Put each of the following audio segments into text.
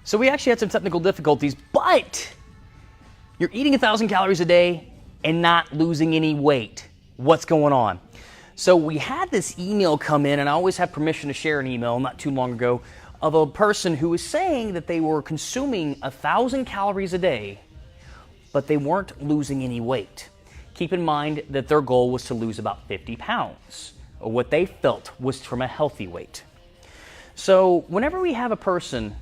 So we actually had some technical difficulties, but you're eating 1,000 calories a day and not losing any weight. What's going on? So we had this email come in, and I always have permission to share an email not too long ago, of a person who was saying that they were consuming 1,000 calories a day, but they weren't losing any weight. Keep in mind that their goal was to lose about 50 pounds, or what they felt was from a healthy weight. So whenever we have a person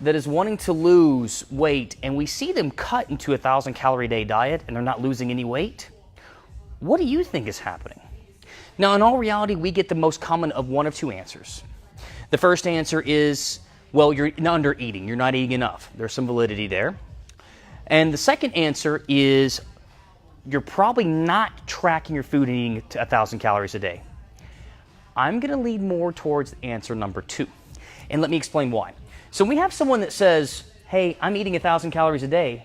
that is wanting to lose weight and we see them cut into a 1,000 calorie a day diet and they're not losing any weight, what do you think is happening? Now, in all reality, we get the most common of one of two answers. The first answer is, well, you're under eating. You're not eating enough. There's some validity there. And the second answer is you're probably not tracking your food and eating 1,000 calories a day. I'm going to lead more towards answer number 2. And let me explain why. So we have someone that says, hey, I'm eating 1,000 calories a day,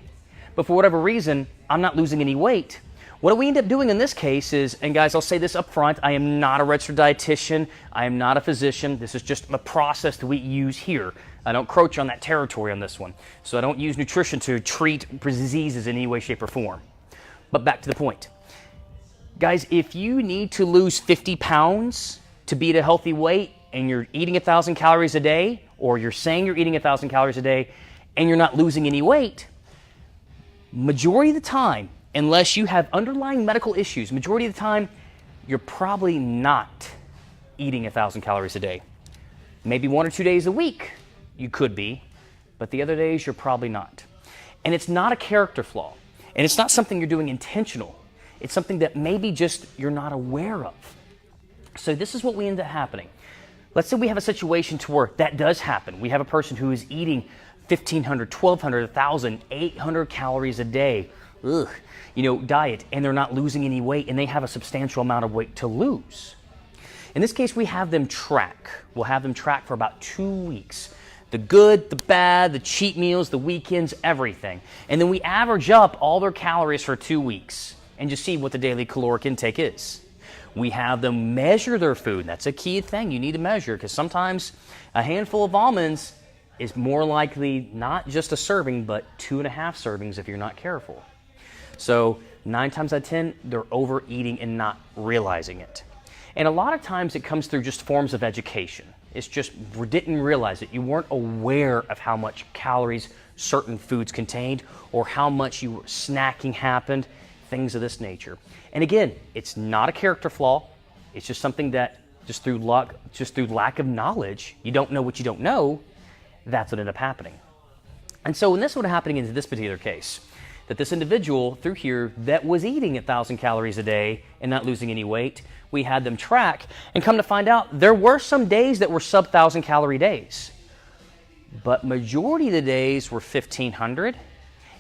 but for whatever reason, I'm not losing any weight. What we end up doing in this case is, and guys, I'll say this up front, I am not a registered dietitian, I am not a physician, this is just a process that we use here. I don't encroach on that territory on this one. So I don't use nutrition to treat diseases in any way, shape, or form. But back to the point. Guys, if you need to lose 50 pounds to be at a healthy weight and you're eating 1,000 calories a day, or you're saying you're eating 1,000 calories a day and you're not losing any weight, majority of the time, unless you have underlying medical issues, majority of the time, you're probably not eating 1,000 calories a day. Maybe 1 or 2 days a week you could be, but the other days you're probably not. And it's not a character flaw. And it's not something you're doing intentional. It's something that maybe just you're not aware of. So this is what we end up happening. Let's say we have a situation to where that does happen. We have a person who is eating 1,500, 1,200, 1,000, 800 calories a day, diet, and they're not losing any weight, and they have a substantial amount of weight to lose. In this case, we have them track. We'll have them track for about 2 weeks. The good, the bad, the cheat meals, the weekends, everything. And then we average up all their calories for 2 weeks and just see what the daily caloric intake is. We have them measure their food. That's a key thing you need to measure, because sometimes a handful of almonds is more likely not just a serving, but 2.5 servings if you're not careful. So 9 times out of 10, they're overeating and not realizing it. And a lot of times it comes through just forms of education. It's just we didn't realize it. You weren't aware of how much calories certain foods contained or how much snacking happened, things of this nature. And again, it's not a character flaw. It's just something that just through lack of knowledge, you don't know what you don't know, that's what ended up happening. And so when this would have happening in this particular case, that this individual through here that was eating 1,000 calories a day and not losing any weight, we had them track and come to find out there were some days that were sub 1,000 calorie days. But majority of the days were 1,500.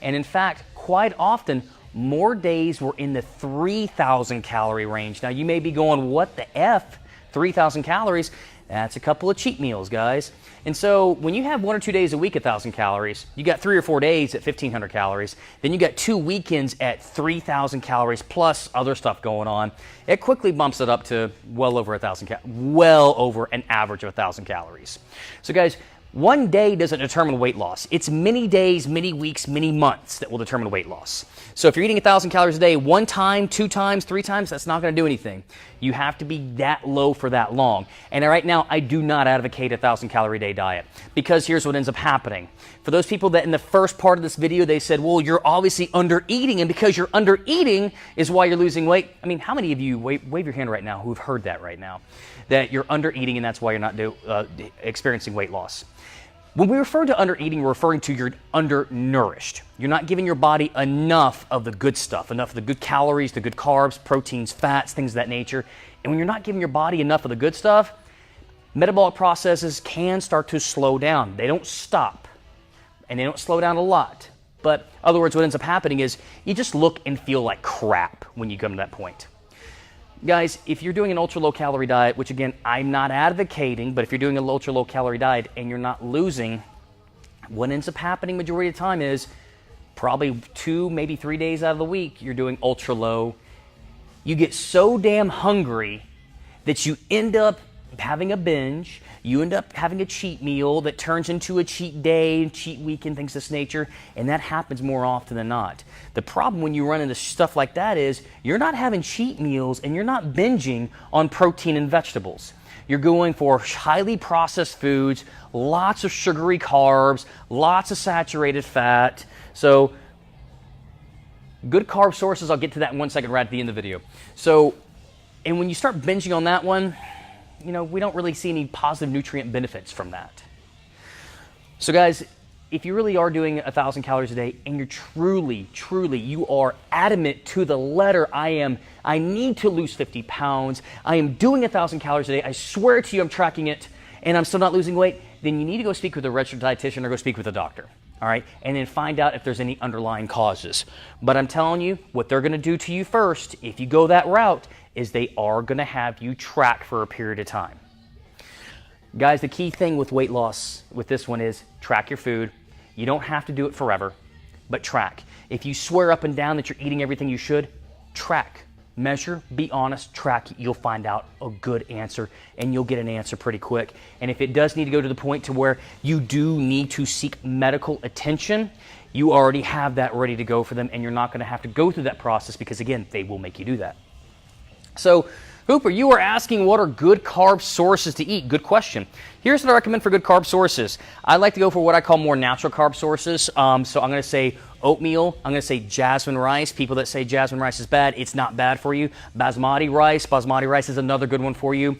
And in fact, quite often, more days were in the 3,000 calorie range. Now you may be going, what the F? 3,000 calories? That's a couple of cheat meals, guys. And so when you have 1 or 2 days a week at 1,000 calories, you got 3 or 4 days at 1,500 calories, then you got 2 weekends at 3,000 calories plus other stuff going on. It quickly bumps it up to well over an average of 1,000 calories. So guys, one day doesn't determine weight loss. It's many days, many weeks, many months that will determine weight loss. So if you're eating 1,000 calories a day 1 time, 2 times, 3 times, that's not going to do anything. You have to be that low for that long. And right now, I do not advocate a 1,000 calorie a day diet, because here's what ends up happening. For those people that in the first part of this video, they said, well, you're obviously under eating, and because you're under eating is why you're losing weight. I mean, how many of you, wave your hand right now, who've heard that right now, that you're under eating and that's why you're not experiencing weight loss? When we refer to under eating, we're referring to you're undernourished. You're not giving your body enough of the good stuff, enough of the good calories, the good carbs, proteins, fats, things of that nature. And when you're not giving your body enough of the good stuff, metabolic processes can start to slow down. They don't stop, and they don't slow down a lot. But in other words, what ends up happening is you just look and feel like crap when you come to that point. Guys, if you're doing an ultra low calorie diet, which again, I'm not advocating, but if you're doing an ultra low calorie diet and you're not losing, what ends up happening majority of the time is probably 2, maybe 3 days out of the week, you're doing ultra low. You get so damn hungry that you end up having a binge. You end up having a cheat meal that turns into a cheat day, cheat weekend, things of this nature, and that happens more often than not. The problem when you run into stuff like that is you're not having cheat meals and you're not binging on protein and vegetables. You're going for highly processed foods, lots of sugary carbs, lots of saturated fat. So good carb sources, I'll get to that in 1 second right at the end of the video. So, and when you start binging on that one, you know, we don't really see any positive nutrient benefits from that. So guys, if you really are doing 1,000 calories a day and you're truly, you are adamant to the letter, I need to lose 50 pounds, I am doing 1,000 calories a day, I swear to you I'm tracking it, and I'm still not losing weight, then you need to go speak with a registered dietitian or go speak with a doctor. All right, and then find out if there's any underlying causes. But I'm telling you, what they're going to do to you first, if you go that route, is they are going to have you track for a period of time. Guys, the key thing with weight loss with this one is track your food. You don't have to do it forever, but track. If you swear up and down that you're eating everything you should, track. Measure, be honest, track. You'll find out a good answer, and you'll get an answer pretty quick. And if it does need to go to the point to where you do need to seek medical attention, you already have that ready to go for them, and you're not going to have to go through that process because, again, they will make you do that. So, Hooper, you are asking what are good carb sources to eat. Good question. Here's what I recommend for good carb sources. I like to go for what I call more natural carb sources. So I'm going to say oatmeal. I'm going to say jasmine rice. People that say jasmine rice is bad, it's not bad for you. Basmati rice is another good one for you.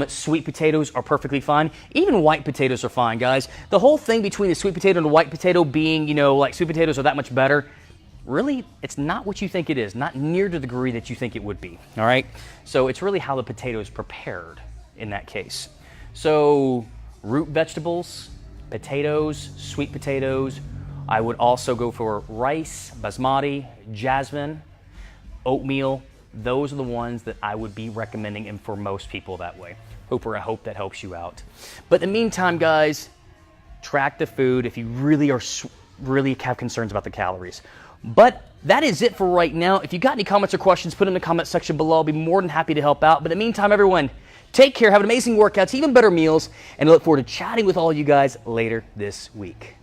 Sweet potatoes are perfectly fine. Even white potatoes are fine, guys. The whole thing between the sweet potato and the white potato being, you know, like sweet potatoes are that much better, really, it's not what you think it is, not near to the degree that you think it would be, all right? So it's really how the potato is prepared in that case. So root vegetables, potatoes, sweet potatoes. I would also go for rice, basmati, jasmine, oatmeal. Those are the ones that I would be recommending and for most people that way. Hooper, I hope that helps you out. But in the meantime, guys, track the food if you really have concerns about the calories. But that is it for right now. If you got any comments or questions, put in the comment section below. I'll be more than happy to help out. But in the meantime, everyone, take care, have amazing workouts, even better meals, and I look forward to chatting with all you guys later this week.